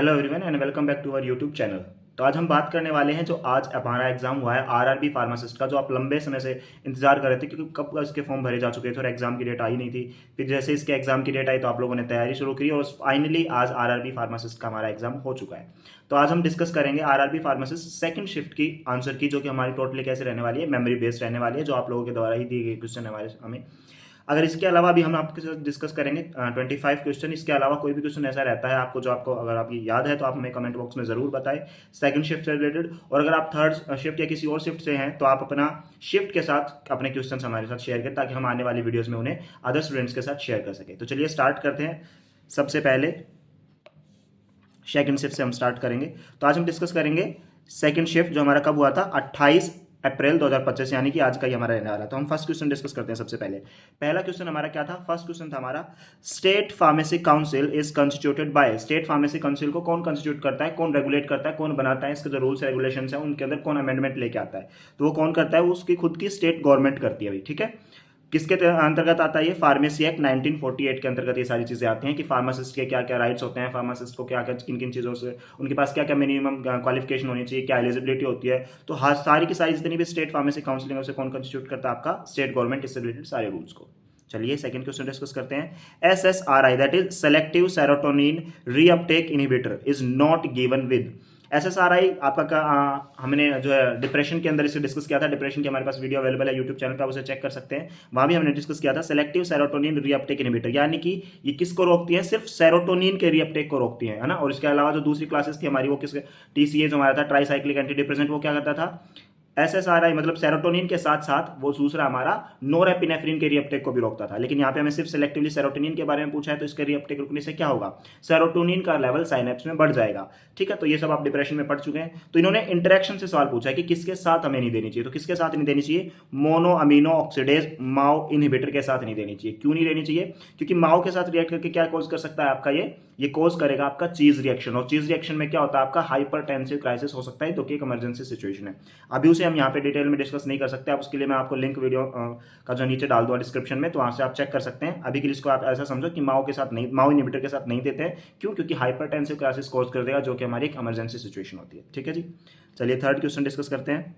Hello everyone and welcome back to our YouTube channel. तो आज हम बात करने वाले हैं जो आज हमारा एग्जाम हुआ है आरआरबी फार्मासिस्ट का, जो आप लंबे समय से इंतजार कर रहे थे क्योंकि कब इसके फॉर्म भरे जा चुके थे और एग्जाम की डेट आई नहीं थी। फिर जैसे इसके एग्जाम की डेट आई तो आप लोगों ने तैयारी शुरू की और फाइनली आज आरआरबी फार्मासिस्ट का हमारा एग्जाम हो चुका है। तो आज हम डिस्कस करेंगे आरआरबी फार्मासिस्ट सेकंड शिफ्ट की आंसर की, जो कि हमारी टोटली कैसे रहने वाली है, मेमोरी बेस्ड रहने वाली है, जो आप लोगों के द्वारा ही दिए गए क्वेश्चन हमारे हमें। अगर इसके अलावा भी हम आपके साथ डिस्कस करेंगे 25 क्वेश्चन। इसके अलावा कोई भी क्वेश्चन ऐसा रहता है आपको जो आपको अगर आपकी याद है तो आप हमें कमेंट बॉक्स में जरूर बताएं सेकंड शिफ्ट से रिलेटेड। और अगर आप थर्ड शिफ्ट या किसी और शिफ्ट से हैं तो आप अपना शिफ्ट के साथ अपने क्वेश्चन हमारे साथ शेयर करें ताकि हम आने वाली वीडियोज में उन्हें अदर स्टूडेंट्स के साथ शेयर कर सकें। तो चलिए स्टार्ट करते हैं। सबसे पहले सेकंड शिफ्ट से हम स्टार्ट करेंगे। तो आज हम डिस्कस करेंगे सेकंड शिफ्ट जो हमारा कब हुआ था, 28 अप्रैल 2025, यानी कि आज का ही हमारा रहने वाला। तो हम फर्स्ट क्वेश्चन डिस्कस करते हैं। सबसे पहले पहला क्वेश्चन हमारा क्या था, फर्स्ट क्वेश्चन था हमारा, state pharmacy council is constituted by. State pharmacy council को कौन कंस्टिट्यूट करता है, कौन रेगुलेट करता है, कौन बनाता है, इसके जो रूल्स रेगुलेशन है उनके अंदर कौन अमेंडमेंट लेके आता है। तो वो कौन करता है, वो उसकी खुद की स्टेट गवर्नमेंट करती है भाई। ठीक है, किसके अंतर्गत आता है ये, फार्मेसी एक्ट 1948 के अंतर्गत ये सारी चीजें आती हैं कि फार्मासिस्ट के क्या क्या राइट्स होते हैं, फार्मासिस्ट को क्या क्या किन किन चीजों से उनके पास क्या क्या मिनिमम क्वालिफिकेशन होनी चाहिए, क्या एलिजिबिलिटी होती है। तो हर सारी की सारी जितनी भी स्टेट फार्मेसी काउंसिलिंग से कौन कंस्टिट्यूट करता है, आपका स्टेट गवर्नमेंट, इससे रिलेटेड सारे रूल्स को। चलिए सेकंड क्वेश्चन डिस्कस करते हैं। SSRI that is selective serotonin reuptake inhibitor is not given with. SSRI आपका हमने जो है डिप्रेशन के अंदर इसे डिस्कस किया था। डिप्रेशन की हमारे पास वीडियो अवेलेबल है यूट्यूब चैनल पर, आप उसे चेक कर सकते हैं। वहां भी हमने डिस्कस किया था सेलेक्टिव सेरोटोनिन रीअपटेक इनहिबिटर, यानी कि ये किसको रोकती है, सिर्फ सेरोटोनिन के रीअपटेक को रोकती है ना। और इसके अलावा जो दूसरी क्लासेस थी हमारी वो किस TCA जो हमारा था, ट्राईसाइक्लिक एंटी डिप्रेसेंट, वो क्या करता था, SSRI मतलब सेरोटोनिन के साथ साथ वो दूसरा हमारा नोरेपिनेफ्रिन के रीअपटेक को भी रोकता था। लेकिन यहाँ पे हमें सिर्फ सिलेक्टिवली सेरोटोनिन के बारे में पूछा है, तो इसके रीअपटेक रुकने से क्या होगा, सेरोटोनिन का लेवल साइनेप्स में बढ़ जाएगा। ठीक है, तो ये सब आप डिप्रेशन में पढ़ चुके हैं। तो इन्होंने इंटरेक्शन से सवाल पूछा है कि किसके साथ हमें नहीं देनी चाहिए। तो किसके साथ नहीं देनी चाहिए, मोनो अमीनो ऑक्सीडेज माओ इनहिबिटर के साथ नहीं देनी चाहिए। क्यों नहीं देनी चाहिए, क्योंकि माओ के साथ रिएक्ट करके क्या कॉज कर सकता है आपका, ये कॉज करेगा आपका चीज रिएक्शन। और चीज रिएक्शन में क्या होता है, आपका हाइपरटेंसिव क्राइसिस हो सकता है, जो कि एक इमरजेंसी सिचुएशन है। अभी उसे हम यहाँ पे डिटेल में डिस्कस नहीं कर सकते। आप उसके लिए मैं आपको लिंक वीडियो का जो नीचे डाल दूंगा डिस्क्रिप्शन में, तो वहां से आप चेक कर सकते हैं। अभी के लिए इसको आप ऐसा समझो कि माओ के साथ नहीं, माओ इनहिबिटर के साथ नहीं देते हैं। क्यों, क्योंकि हाइपरटेंसिव क्राइसिस कॉज कर देगा, जो कि हमारी एक इमरजेंसी सिचुएशन होती है। ठीक है जी, चलिए थर्ड क्वेश्चन डिस्कस करते हैं।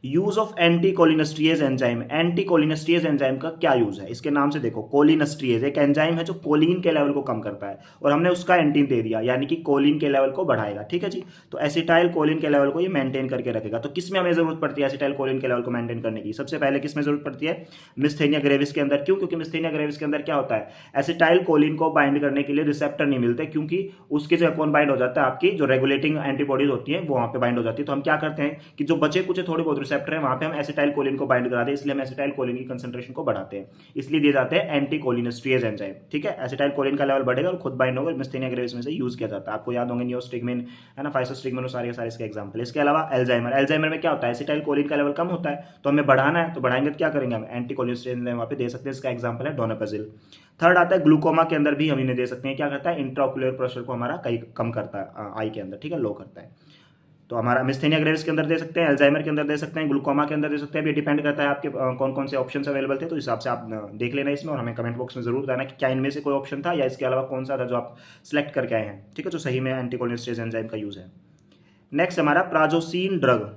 Use of anticholinesterase enzyme. Anticholinesterase enzyme का क्या यूज है, इसके नाम से देखो, कोलिनस्ट्रिएज एक एंजाइम है जो कोलिन के लेवल को कम करता है और हमने उसका एंटीन दे दिया, यानी कि कोलिन के लेवल को बढ़ाएगा। ठीक है जी, तो एसिटाइल कोलिन के लेवल को ये मेंटेन करके रखेगा। तो किसमें हमें जरूरत पड़ती है एसिटाइल कोलिन के लेवल को मेंटेन करने की, सबसे पहले किसमें जरूरत पड़ती है, मिस्थेनिया ग्रेविस के अंदर। क्यों, क्योंकि मिस्थेनिया ग्रेविस के अंदर क्या होता है, एसिटाइल कोलिन को बाइंड करने के लिए रिसेप्टर नहीं मिलते, क्योंकि उसके जो कौन बाइंड हो जाता है, आपकी जो रेगुलेटिंग एंटीबॉडीज होती है वो वहां पे बाइंड हो जाती है। तो हम क्या करते हैं कि जो बचे कुछ थोड़े बहुत रिसेप्टर है वहां पे हम एसिटाइल कोलिन को बाइंड करा दे, इसलिए हम एसिटाइल कोलिन की कंसंट्रेशन को बढ़ाते हैं, इसलिए दिए जाते हैं एंटीकोलिनस्ट्रिएज एंजाइम। ठीक है, एसिटाइल कोलिन का लेवल बढ़ेगा और खुद बाइंड होगा, मिस्थेनिया ग्रेविस में से यूज किया जाता है। आपको याद होंगे नियोस्टिग्मिन है ना, फाइसोस्टिग्मिन, सारे सारे इसके एग्जांपल। इसके अलावा एल्जाइमर, एल्जाइमर में क्या होता है, एसिटाइल कोलिन का लेवल कम होता है, तो हमें बढ़ाना है, तो बढ़ाएंगे तो क्या करेंगे, हम एंटीकोलिनस्ट्रिएज एंजाइम वहां पे दे सकते हैं। इसका एग्जांपल है डोनापाजिल। थर्ड आता है ग्लूकोमा के अंदर भी हम इन्हें दे सकते हैं। क्या करता है, इंट्राओक्यूलर प्रेशर को हमारा कई कम करता है आई के अंदर, ठीक है, लो करता है। तो हमारा मिस्थेनिया ग्रेविस के अंदर दे सकते हैं, अल्जाइमर के अंदर दे सकते हैं, ग्लूकोमा के अंदर दे सकते हैं। ये डिपेंड करता है आपके कौन कौन से ऑप्शंस अवेलेबल थे, तो इस हिसाब से आप देख लेना इसमें और हमें कमेंट बॉक्स में जरूर बताना कि क्या इनमें से कोई ऑप्शन था या इसके अलावा कौन सा था जो आप सिलेक्ट करके आए हैं। ठीक है, जो सही में एंटीकोलिनस्ट्रिएज एंजाइम का यूज है। नेक्स्ट हमारा prazosin drug.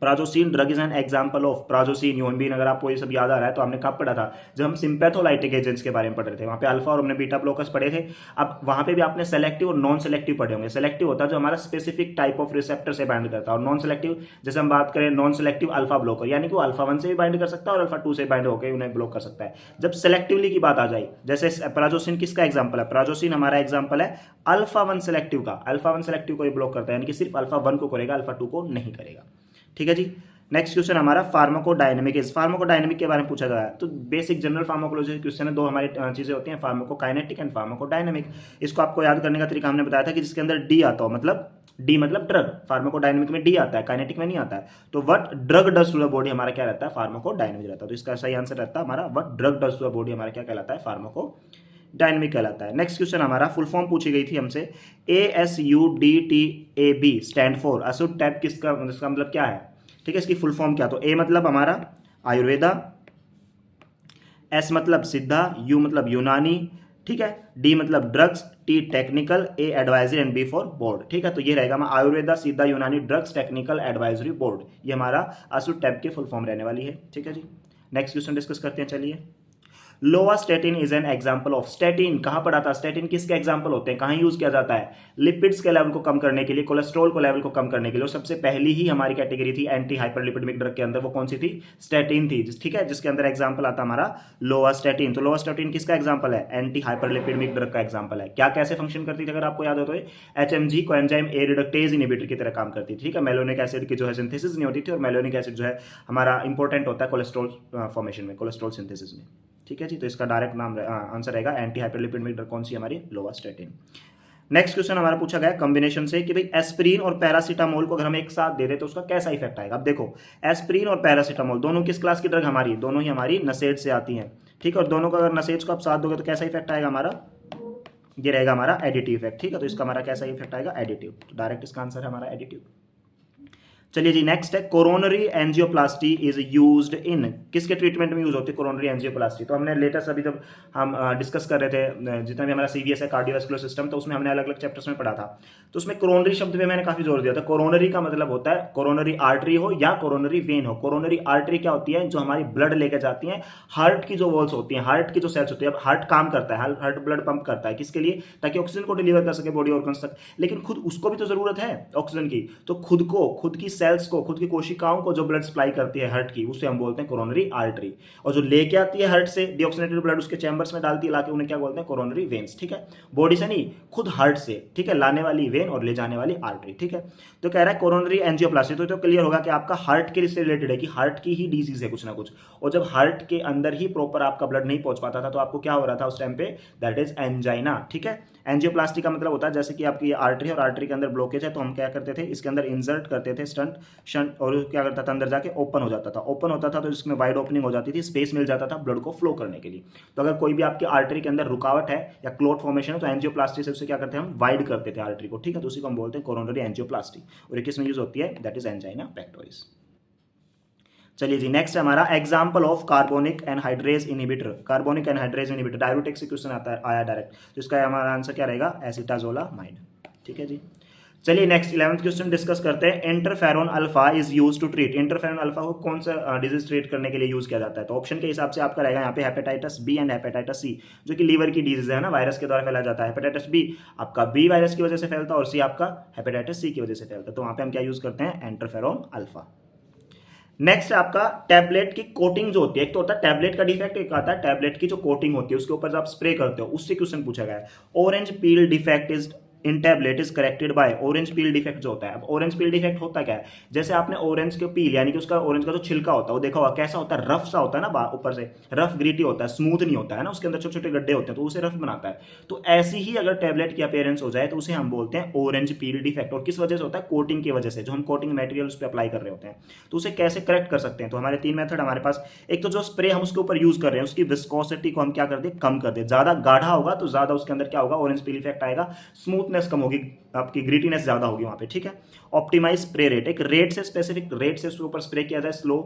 Prazosin drug is an example of prazosin यूएमबीन। अगर आपको ये सब याद आ रहा है तो हमने कब पढ़ा था, जब हम सिंपैथोलाइटिक एजेंट्स के बारे में पढ़ रहे थे, वहां पे अल्फा और हमने बीटा ब्लॉकर्स पढ़े थे। अब वहां पे भी आपने सेलेक्टिव और नॉन सेलेक्टिव पढ़े होंगे। सेलेक्टिव होता है जो हमारा स्पेसिफिक टाइप ऑफ रिसेप्टर से बाइंड करता है, और नॉन सेलेक्टिव जैसे हम बात करें नॉन सेलेक्टिव अल्फा ब्लॉकर, यानी कि वो अल्फा 1 से भी बाइंड कर सकता है और अल्फा 2 से बाइंड होकर उन्हें ब्लॉक कर सकता है। जब सेलेक्टिवली की बात आ जाए, जैसे प्राजोसिन किसका एग्जाम्पल है, प्राजोसिन हमारा एग्जाम्पल है अल्फा 1 सेलेक्टिव का। अल्फा 1 सेलेक्टिव को ये ब्लॉक करता है, यानी कि सिर्फ अल्फा 1 को करेगा, अल्फा 2 को नहीं करेगा। ठीक है जी, नेक्स्ट क्वेश्चन हमारा फार्माकोडायनेमिक। इस फार्माकोडायनेमिक के बारे में पूछा गया है, तो बेसिक जनरल फार्माकोलॉजी क्वेश्चन है। दो हमारी चीजें होती हैं, फार्माकोकाइनेटिक एंड फार्माकोडायनेमिक। इसको आपको याद करने का तरीका हमने बताया था कि जिसके अंदर डी आता हो, मतलब डी मतलब ड्रग, फार्माकोडायनेमिक में डी आता है, काइनेटिक में नहीं आता है। तो what drug does to the body हमारा क्या रहता है, फार्माकोडायनेमिक रहता है। तो इसका सही आंसर रहता है हमारा what drug does to the body हमारा क्या कहलाता है, फार्माको डायनेमिक कहलाता है। नेक्स्ट क्वेश्चन हमारा फुल फॉर्म पूछी गई थी हमसे, ASUDTAB स्टैंड फॉर असुड टैब, किसका इसका मतलब क्या है। ठीक है, इसकी फुल फॉर्म क्या, तो ए मतलब हमारा आयुर्वेदा, एस मतलब सिद्धा, यू मतलब यूनानी, ठीक है। डी मतलब drugs, T technical, A advisory and B for board. ठीक है, तो ये रहेगा हमारा आयुर्वेदा सिद्धा यूनानी ड्रग्स टेक्निकल एडवाइजरी बोर्ड, ये हमारा आसु टैब की फुल फॉर्म रहने वाली है। ठीक है जी, नेक्स्ट क्वेश्चन डिस्कस करते हैं। चलिए, lovastatin is an example of, statin कहां पढ़ा था, स्टैटिन किसके एग्जाम्पल होते हैं, कहां यूज किया जाता है, लिपिड्स के लेवल को कम करने के लिए, कोलेस्ट्रॉल को लेवल को कम करने के लिए। और सबसे पहली ही हमारी कैटेगरी थी एंटी हाइपरलिपिडमिक ड्रग के अंदर, वो कौन सी थी, स्टैटिन थी। ठीक है, जिसके अंदर एग्जाम्पल आता हमारा लोवास्टैटिन। तो लोवास्टैटिन किसका एग्जाम्पल है, एंटी हाइपरलिपिडमिक ड्रग का एग्जाम्पल है। क्या कैसे फंक्शन करती थी अगर आपको याद हो तो, HMG coenzyme A reductase inhibitor की तरह काम करती थी। ठीक है, मेलोनिक एसिड की जो है सिंथेसिस नहीं होती थी, और मेलोनिक एसिड जो है हमारा इंपॉर्टेंट होता है कोलेस्ट्रॉल फॉर्मेशन में, कोलेस्ट्रॉल सिंथेसिस में। ठीक है जी, तो इसका डायरेक्ट नाम आंसर रहेगा एंटी हाइपरलिपिडमिक ड्रग कौन सी हमारी, लोवास्टैटिन। नेक्स्ट क्वेश्चन हमारा पूछा गया कॉम्बिनेशन से कि भाई एस्पिरिन और पैरासीटामोल को अगर हम एक साथ दे दें तो उसका कैसा इफेक्ट आएगा। अब देखो, एस्पिरिन और पैरासीटामोल दोनों किस क्लास की ड्रग हमारी, दोनों ही हमारी नसेड से आती हैं। ठीक है, और दोनों का अगर नसेड्स को आप साथ दोगे तो कैसा इफेक्ट आएगा हमारा, ये रहेगा हमारा एडिटिव इफेक्ट। ठीक है, तो इसका हमारा कैसा इफेक्ट आएगा, एडिटिव। तो डायरेक्ट इसका आंसर है हमारा एडिटिव। चलिए जी, नेक्स्ट है coronary angioplasty is used in, किसके ट्रीटमेंट में यूज होती है कोरोनरी एंजियोप्लास्टी। तो हमने लेटेस्ट अभी जब हम डिस्कस कर रहे थे, जितना भी हमारा CVS है कार्डियोवैस्कुलर सिस्टम, तो उसमें हमने अलग अलग चैप्टर्स में पढ़ा था। तो उसमें कोरोनरी शब्द पे मैंने काफी जोर दिया था। कोरोनरी का मतलब होता है कोरोनरी आर्टरी हो या कोरोनरी वेन हो। कोरोनरी आर्टरी क्या होती है, जो हमारी ब्लड लेके जाती है हार्ट की जो वॉल्स होती हैं, हार्ट की जो सेल्स होती है। अब हार्ट काम करता है, हार्ट ब्लड पंप करता है किसके लिए, ताकि ऑक्सीजन को डिलीवर कर सके बॉडी ऑर्गन्स तक, लेकिन खुद उसको भी तो जरूरत है ऑक्सीजन की। तो खुद की सेल्स को, खुद की कोशिकाओं को जो ब्लड सप्लाई करती है हार्ट की, उसे हम बोलते हैं कोरोनरी आर्टरी। और जो लेके आती है हार्ट से डीऑक्सीनेटेड ब्लड उसके चैम्बर्स में डालती है लाके, उन्हें क्या बोलते हैं कोरोनरी वेन्स। ठीक है, बॉडी से नहीं, खुद हार्ट से। ठीक है, लाने वाली वेन और ले जाने वाली आर्टरी। ठीक है, तो कह रहा है कोरोनरी एंजियोप्लास्टी, तो क्लियर होगा कि आपका हार्ट के से रिलेटेड है, कि हार्ट की ही डिजीज है कुछ ना कुछ। और जब हार्ट के अंदर ही प्रॉपर आपका ब्लड नहीं पहुंच पाता था तो आपको क्या हो रहा था उस टाइम पे, दैट इज एंजाइना। ठीक है, एंजियोप्लास्टी का मतलब होता है जैसे कि आपकी आर्टरी और आर्टरी के अंदर ब्लॉकेज है, तो हम क्या करते थे, इसके अंदर इंसर्ट करते थे शंट, और क्या करता था, अंदर जाके ओपन हो जाता था। ओपन होता था तो इसमें वाइड ओपनिंग हो जाती थी, स्पेस मिल जाता था ब्लड को फ्लो करने के लिए। तो अगर कोई भी आपकी आर्टरी के अंदर रुकावट है या क्लोट फॉर्मेशन है, तो एंजियोप्लास्टी से उसे क्या करते हैं, हम वाइड करते थे आर्टरी को। ठीक है, तो उसी को हम बोलते हैं कोरोनरी एंजियोप्लास्टी। और ये किसमें यूज होती है, दैट इज एंजाइना पेक्टोरिस। चलिए जी, नेक्स्ट है हमारा example of carbonic anhydrase inhibitor. Carbonic anhydrase inhibitor diabetic से क्वेश्चन आता है, आया डायरेक्ट, तो इसका हमारा आंसर क्या रहेगा, एसिटाजोलामाइड। ठीक है जी, चलिए नेक्स्ट 11th क्वेश्चन डिस्कस करते हैं। Interferon alpha is use to treat, interferon alpha को कौन सा डिजीज ट्रीट करने के लिए यूज किया जाता है। तो ऑप्शन के हिसाब से आपका रहेगा यहाँ पे hepatitis B and hepatitis C, जो कि लीवर की डिजीज है ना, वायरस के द्वारा फैला जाता है। हेपेटाइटिस बी आपका बी वायरस की वजह से फैलता है और सी आपका हेपेटाइटिस सी की वजह से फैलता है। तो वहां पे हम क्या यूज करते हैं, इंटरफेरोन अल्फा। नेक्स्ट आपका टैबलेट की कोटिंग जो होती है, एक तो होता है टैबलेट का डिफेक्ट, एक आता है टैबलेट की जो कोटिंग होती है उसके ऊपर जो आप स्प्रे करते हो, उससे क्वेश्चन पूछा गया है। Orange peel defect is in tablet is corrected bye, orange peel defect जो होता है। अब ऑरेंज पील डिफेक्ट होता क्या है, जैसे आपने ऑरेंज के पील यानी कि उसका ऑरेंज का जो छिलका होता है वो देखा होगा कैसा होता है, रफ सा होता है ना, ऊपर से रफ ग्रीटी होता है, स्मूथ नहीं होता है ना, उसके अंदर छोटे छोटे गड्ढे होते हैं तो उसे रफ बनाता है। तो ऐसी ही अगर टैबलेट की अपीयरेंस हो जाए तो उसे हम बोलते हैं ऑरेंज पील डिफेक्ट। और किस वजह से होता है, कोटिंग की वजह से, जो हम कोटिंग मटेरियल उस पर अप्लाई कर रहे होते हैं। तो उसे कैसे करेक्ट कर सकते हैं, तो हमारे 3 मेथड हमारे पास। एक तो जो स्प्रे हम उसके ऊपर यूज कर रहे हैं उसकी विस्कोसिटी को हम क्या कर दें, कम कर दें। ज्यादा गाढ़ा होगा तो ज्यादा उसके अंदर क्या होगा, ऑरेंज पील इफेक्ट आएगा, स्मूथनेस कम होगी, आपकी ग्रीटीनेस ज्यादा होगी वहां पे। ठीक है, ऑप्टिमाइज स्प्रे रेट, एक रेट से स्पेसिफिक रेट से उसके ऊपर स्प्रे किया जाए, स्लो।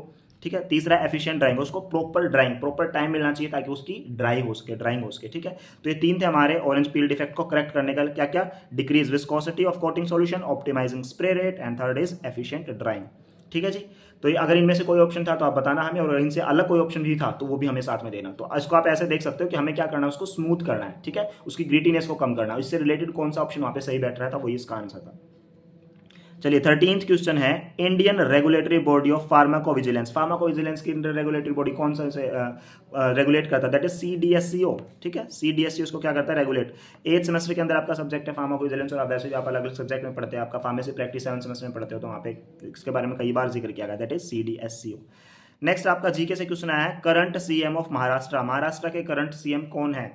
ठीक है, तीसरा एफिशिएंट ड्राइंग, उसको प्रॉपर ड्राइंग, प्रॉपर टाइम मिलना चाहिए ताकि उसकी ड्राइंग हो सके। ठीक है, तो ये 3 थे हमारे ऑरेंज पील डिफेक्ट को करेक्ट करने का। क्या क्या, decrease viscosity of coating solution, optimizing spray rate, and third is efficient drying. ठीक है जी, तो ये अगर इनमें से कोई ऑप्शन था तो आप बताना हमें, और इनसे अलग कोई ऑप्शन भी था तो वो भी हमें साथ में देना। तो इसको आप ऐसे देख सकते हो कि हमें क्या करना है, उसको स्मूथ करना है। ठीक है, उसकी ग्रीटीनेस को कम करना है। इससे रिलेटेड कौन सा ऑप्शन वहां पे सही बैठ रहा था, वही इसका आंसर था। चलिए 13th क्वेश्चन है, Indian regulatory body of pharmacovigilance, pharmacovigilance की रेगुलेटरी बॉडी कौन सा से रेगुलेट करता है, दैट इज CDSCO। ठीक है, CDSCO उसको क्या करता है, रेगुलेट। 8th सेमेस्टर के अंदर आपका सब्जेक्ट है फार्माकोविजिलेंस, और आप वैसे भी आप अलग अलग सब्जेक्ट में पढ़ते हैं, आपका फार्मेसी प्रैक्टिस 7th सेमेस्टर में पढ़ते हो तो वहाँ पे इसके बारे में कई बार जिक्र किया गया, दैट इज CDSCO। नेक्स्ट आपका जीके से क्वेश्चन आया है, current CM of Maharashtra, Maharashtra के करंट CM कौन है।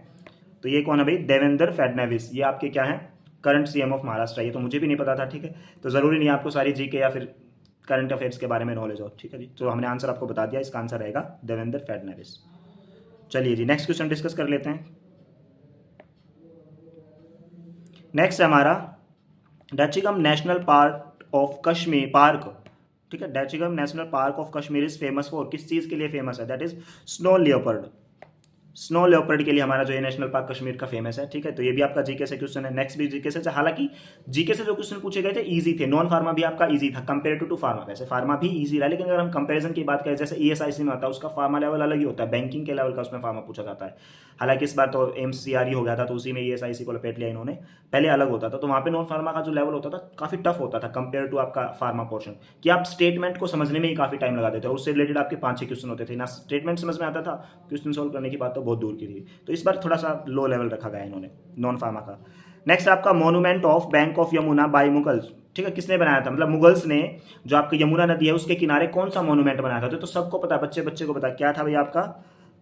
तो ये कौन है भाई, देवेंद्र फडणवीस, ये आपके क्या है, करंट CM ऑफ महाराष्ट्र। ये तो मुझे भी नहीं पता था। ठीक है, तो जरूरी नहीं आपको सारी जीके या फिर करंट अफेयर्स के बारे में नॉलेज हो। ठीक है जी, तो हमने आंसर आपको बता दिया, इसका आंसर रहेगा देवेंद्र फडणवीस। चलिए जी, नेक्स्ट क्वेश्चन डिस्कस कर लेते हैं। नेक्स्ट है हमारा Dachigam national park of Kashmir park. ठीक है, Dachigam national park of Kashmir is famous for, किस चीज के लिए फेमस है, that is snow leopard. Snow leopard के लिए हमारा जो है नेशनल पार्क कश्मीर का फेमस है, ठीक है। तो ये भी आपका जीके से क्वेश्चन है। नेक्स्ट भी जीके से, हालांकि जीके से जो क्वेश्चन पूछे गए थे इजी थे, नॉन फार्मा भी आपका इजी था कंपेयर टू फार्मा। वैसे फार्मा भी इजी रहा, लेकिन अगर हम कंपेरिजन की बात करें, जैसे ईएसआईसी में आता है उसका फार्मा लेवल अलग ही होता है, बैंकिंग के लेवल का उसमें फार्मा पूछा जाता है। हालांकि इस बार तो एमसीआरई हो गया था, तो उसी में ईएसआईसी को लपेट लिया इन्होंने, पहले अलग होता था। तो वहाँ पे नॉन फार्मा का जो लेवल होता था काफी टफ होता था कंपेयर टू आपका फार्मा पोर्शन, कि आप स्टेटमेंट को समझने में ही काफी टाइम लगा देते हो, उससे रिलेटेड आपके 5-6 क्वेश्चन होते थे ना, स्टेटमेंट समझ में आता था, क्वेश्चन सोल्व करने की बात तो बहुत दूर की थी। तो इस बार थोड़ा सा लो लेवल रखा गया इन्होंने नॉन फार्मा का। नेक्स्ट आपका monument of bank of Yamuna by Mughals, ठीक है, किसने बनाया था, मतलब मुगल्स ने जो आपकी यमुना नदी है उसके किनारे कौन सा मॉन्यूमेंट बनाया था। तो सबको पता है, बच्चे बच्चे को पता है क्या था भाई आपका,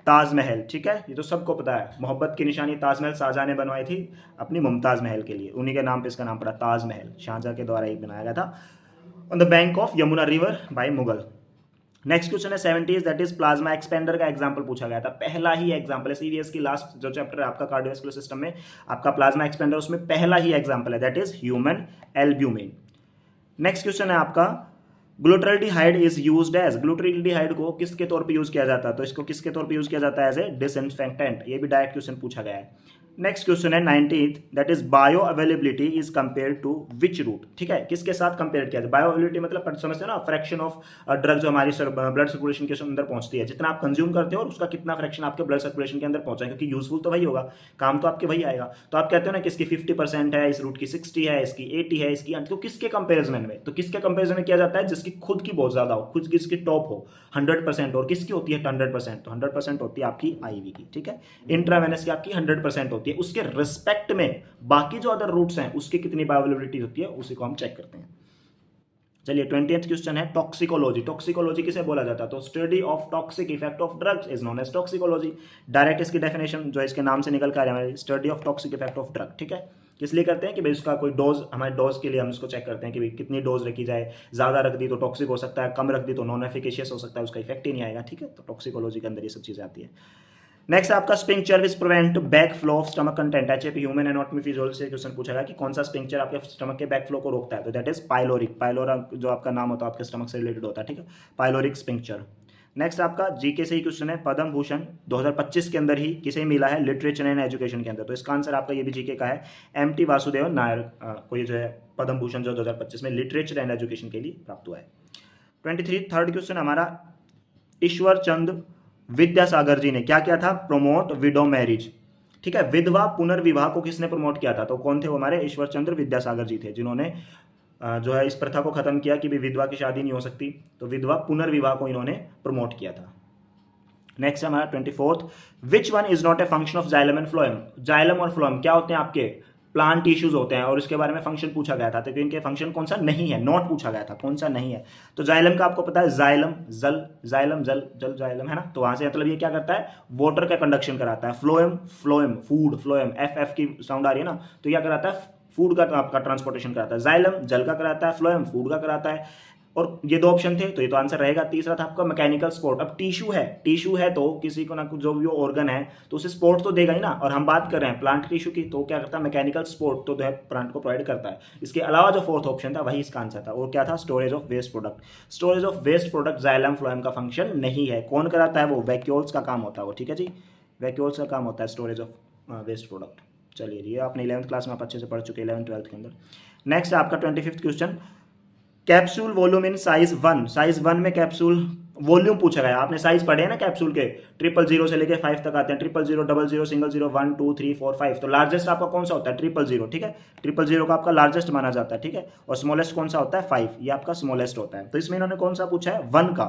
ताजमहल, ठीक है, ये तो सबको पता है। मोहब्बत की निशानी ताजमहल शाहजहां ने बनवाई थी अपनी मुमताज महल के लिए, उन्हीं के नाम पे इसका नाम पड़ा ताजमहल, शाहजहां के द्वारा ही बनाया गया था, on the bank of Yamuna river by Mughal. Next question है 70 दैट इज प्लाज्मा एक्सपेंडर का एग्जांपल पूछा गया था, पहला ही एग्जांपल है सीवीएस की लास्ट जो चैप्टर है आपका कार्डियोवैस्कुलर सिस्टम में, आपका प्लाज्मा एक्सपेंडर, उसमें पहला ही एग्जांपल है, that is human albumin. Next question है आपका glutaraldehyde is used as, glutaraldehyde को किसके तौर पे यूज किया जाता है, तो इसको किसके तौर पे यूज किया जाता है, एज ए डिसइंफेक्टेंट। ये भी डायरेक्ट क्वेश्चन पूछा गया है। नेक्स्ट क्वेश्चन है 19th that is bioavailability is compare to which route, ठीक है, किसके साथ कंपेयर किया जाए। बायो अवेलेबिलिटी मतलब समझते हो ना, फ्रैक्शन ऑफ ड्रग जो हमारी ब्लड सर्कुलेशन के अंदर पहुंचती है, जितना आप कंज्यूम करते हो और उसका कितना फ्रैक्शन आपके ब्लड सर्कुलेशन के अंदर पहुंचा है, क्योंकि यूजफुल तो वही होगा, काम तो आपके वही आएगा। तो आप कहते हो ना कि इसकी 50% है, इस रूट की 60 है, इसकी 80 है, इसकी, तो किसके कंपेरिजन में, तो किसके कंपेरिजन में किया जाता है, जिसकी खुद की बहुत ज्यादा हो, खुद की इसकी टॉप हो 100%, और किसकी होती है 100%, तो 100% होती है आपकी आईवी की, ठीक है, इंट्रावेनस की आपकी 100% होती है, उसके रिस्पेक्ट में बाकी जो अदर रूट्स हैं उसकी कितनी बायोअवेलेबिलिटी होती है उसी को हम चेक करते हैं। चलिए 20th क्वेश्चन है टॉक्सिकोलॉजी, टॉक्सिकोलॉजी किसे बोला जाता है, तो study of toxic effect of drugs is known as toxicology. Direct इसकी डेफिनेशन जो इसके नाम से निकल कर आ रहा है, study of toxic effect of drug, ठीक है, किस लिए करते हैं कि भाई उसका कोई डोज, हमारे डोज के लिए हम इसको चेक करते हैं कि भाई कितनी डोज रखी जाए, ज्यादा रख दी तो टॉक्सिक हो सकता है, कम रख दी तो नॉन एफिकेशियस हो सकता है, उसका इफेक्ट ही नहीं आएगा, ठीक है, तो टॉक्सिकोलॉजी के अंदर ये सब चीजें आती है। नेक्स्ट आपका sphincter which prevent back flow of stomach content, HAP human anatomy physiology से क्वेश्चन पूछा गया कि कौन सा स्पिंक्चर आपके स्टमक के बैक फ्लो को रोकता है, तो दैट इज पाइलोरिक, पाइलोरा जो आपका नाम होता है आपके स्टमक से रिलेटेड होता है, ठीक है, पाइलोरिक स्पिंक्चर। नेक्स्ट आपका जीके से ही क्वेश्चन है, पद्म भूषण 2025 के अंदर ही किसे मिला है, लिटरेचर एंड एजुकेशन के अंदर, तो इसका आंसर आपका ये भी जीके का है, एमटी वासुदेवन नायर को ये जो है पद्म भूषण जो 2025 में लिटरेचर एंड एजुकेशन के लिए प्राप्त हुआ है। 23 थर्ड क्वेश्चन हमारा, ईश्वर चंद विद्यासागर जी ने क्या किया था, प्रोमोट विडो मैरिज, ठीक है, विधवा पुनर्विवाह को किसने प्रमोट किया था, तो कौन थे वो, हमारे ईश्वर चंद्र विद्यासागर जी थे, जिन्होंने जो है इस प्रथा को खत्म किया कि भी विधवा की शादी नहीं हो सकती, तो विधवा पुनर्विवाह को इन्होंने प्रमोट किया था। नेक्स्ट हमारा 24th, which one is not a function of xylem and phloem, xylem और फ्लोएम क्या होते हैं आपके प्लांट टिश्यूज होते हैं, और इसके बारे में फंक्शन पूछा गया था, तो इनके फंक्शन कौन सा नहीं है, नॉट पूछा गया था, कौन सा नहीं है, तो जाइलम का आपको पता है जाइलम जल, जाइलम जल, जल जाइलम है ना, तो वहां से मतलब ये क्या करता है, वाटर का कंडक्शन कराता है, phloem phloem food, phloem F F की साउंड आ रही है ना, तो क्या कराता है, फूड का आपका ट्रांसपोर्टेशन कराता है, जाइलम जल का कराता है, फ्लोएम फूड का कराता है, और ये दो ऑप्शन थे तो ये तो आंसर रहेगा। तीसरा था आपका मैकेनिकल सपोर्ट, अब टिश्यू है तो किसी को ना कुछ जो भी ऑर्गन है तो उसे सपोर्ट तो देगा ही ना, और हम बात कर रहे हैं प्लांट टिश्यू की, तो क्या करता है मैकेनिकल सपोर्ट तो है प्लांट को प्रोवाइड करता है। इसके अलावा जो फोर्थ ऑप्शन था वही इसका आंसर था, और क्या था, storage of waste product, storage of waste product xylem phloem का फंक्शन नहीं है, कौन कराता है, वो वैक्यूल्स का काम होता है वो, ठीक है जी, वैक्यूल्स का काम होता है स्टोरेज ऑफ वेस्ट प्रोडक्ट। चलिए ये आपने 11th क्लास में आप अच्छे से पढ़ चुके हैं 11th 12th के अंदर। नेक्स्ट आपका 25th question, capsule volume in size 1, size 1 में कैप्सूल वॉल्यूम पूछा गया, आपने साइज पढ़े हैं ना कैप्सूल के, 000 से लेके 5 तक आते हैं, 000, 00, 0, 1, 2, 3, 4, 5, तो लार्जेस्ट आपका कौन सा होता है, 000, ठीक है, 000 का आपका लार्जेस्ट माना जाता है, ठीक है, और स्मॉलेस्ट कौन सा होता है, 5, ये आपका स्मॉलेस्ट होता है। तो इसमें इन्होंने कौन सा पूछा है, 1 का,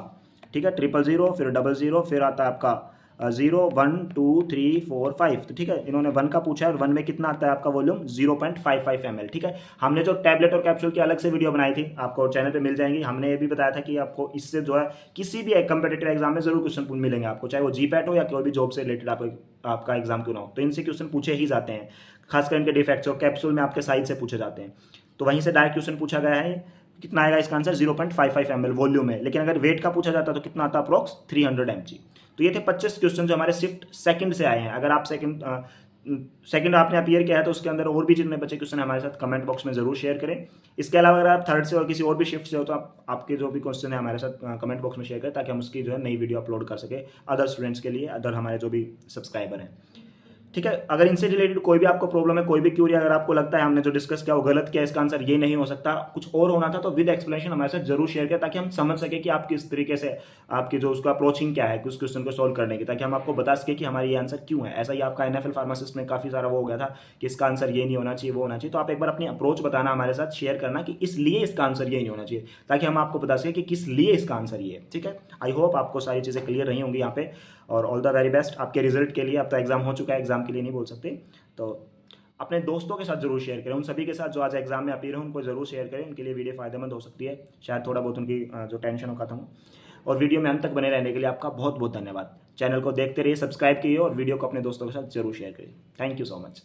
ठीक है, 000, फिर 00, फिर आता है आपका 0, 1, 2, 3, 4, 5, तो ठीक है, इन्होंने 1 का पूछा है, और 1 में कितना आता है आपका वॉल्यूम 0.55 ml, ठीक है। हमने जो टैबलेट और कैप्सूल की अलग से वीडियो बनाई थी, आपको चैनल पे मिल जाएंगी, हमने ये भी बताया था कि आपको इससे जो है किसी भी कंपेटिटिव एग्जाम में जरूर क्वेश्चन मिलेंगे आपको, चाहे वो जीपैट हो या कोई भी जॉब से रिलेटेड आपका एग्जाम क्यों ना हो, तो इनसे क्वेश्चन पूछे ही जाते हैं, खासकर इनके डिफेक्ट्स और कैप्सूल में आपके साइज से पूछे जाते हैं, तो वहीं से डायरेक्ट क्वेश्चन पूछा गया है, कितना आएगा इसका आंसर 0.55 ml वॉल्यूम है, लेकिन अगर वेट का पूछा जाता तो कितना आता अप्रोक्स 300 mg। तो ये थे 25 क्वेश्चन जो हमारे शिफ्ट सेकंड से आए हैं। अगर आप सेकंड सेकंड आपने अपीयर किया है तो उसके अंदर और भी जितने बचे क्वेश्चन हमारे साथ कमेंट बॉक्स में जरूर शेयर करें। इसके अलावा अगर आप थर्ड से और किसी और भी शिफ्ट से हो तो आप आपके जो भी क्वेश्चन है हमारे साथ कमेंट बॉक्स में शेयर करें, ताकि हम उसकी जो है नई वीडियो अपलोड कर सके अदर स्टूडेंट्स के लिए, अदर हमारे जो भी सब्सक्राइबर हैं। ठीक है, अगर इनसे रिलेटेड कोई भी आपको प्रॉब्लम है, कोई भी क्यूरी, अगर आपको लगता है हमने जो डिस्कस किया वो गलत किया, इसका आंसर ये नहीं हो सकता, कुछ और होना था, तो विद एक्सप्लेनेशन हमारे साथ जरूर शेयर करें, ताकि हम समझ सके कि आप किस तरीके से आपकी जो उसका अप्रोचिंग क्या है उस क्वेश्चन को सोल्व करने की, ताकि हम आपको बता सके कि हमारा ये आंसर क्यों है। ऐसा ही आपका NFL फार्मासिस्ट में काफी सारा वो हो गया था कि इसका आंसर ये नहीं होना चाहिए, वो होना चाहिए। तो आप एक बार अपनी अप्रोच बताना हमारे साथ शेयर करना कि इसलिए इसका आंसर ये नहीं होना चाहिए, ताकि हम आपको बता सके कि किस लिए इसका आंसर ये है। ठीक है, आई होप आपको सारी चीजें क्लियर रही होंगी यहाँ पे, और ऑल द वेरी बेस्ट आपके रिजल्ट के लिए। अब तो एग्जाम हो चुका है, एग्जाम के लिए नहीं बोल सकते, तो अपने दोस्तों के साथ जरूर शेयर करें, उन सभी के साथ जो आज एग्जाम में अपीयर हो उनको जरूर शेयर करें, उनके लिए वीडियो फायदेमंद हो सकती है, शायद थोड़ा बहुत उनकी जो टेंशन हो खत्म हो। और वीडियो में अंत तक बने रहने के लिए आपका बहुत बहुत धन्यवाद। चैनल को देखते रहिए, सब्सक्राइब कीजिए और वीडियो को अपने दोस्तों के साथ जरूर शेयर करिए। Thank you so much.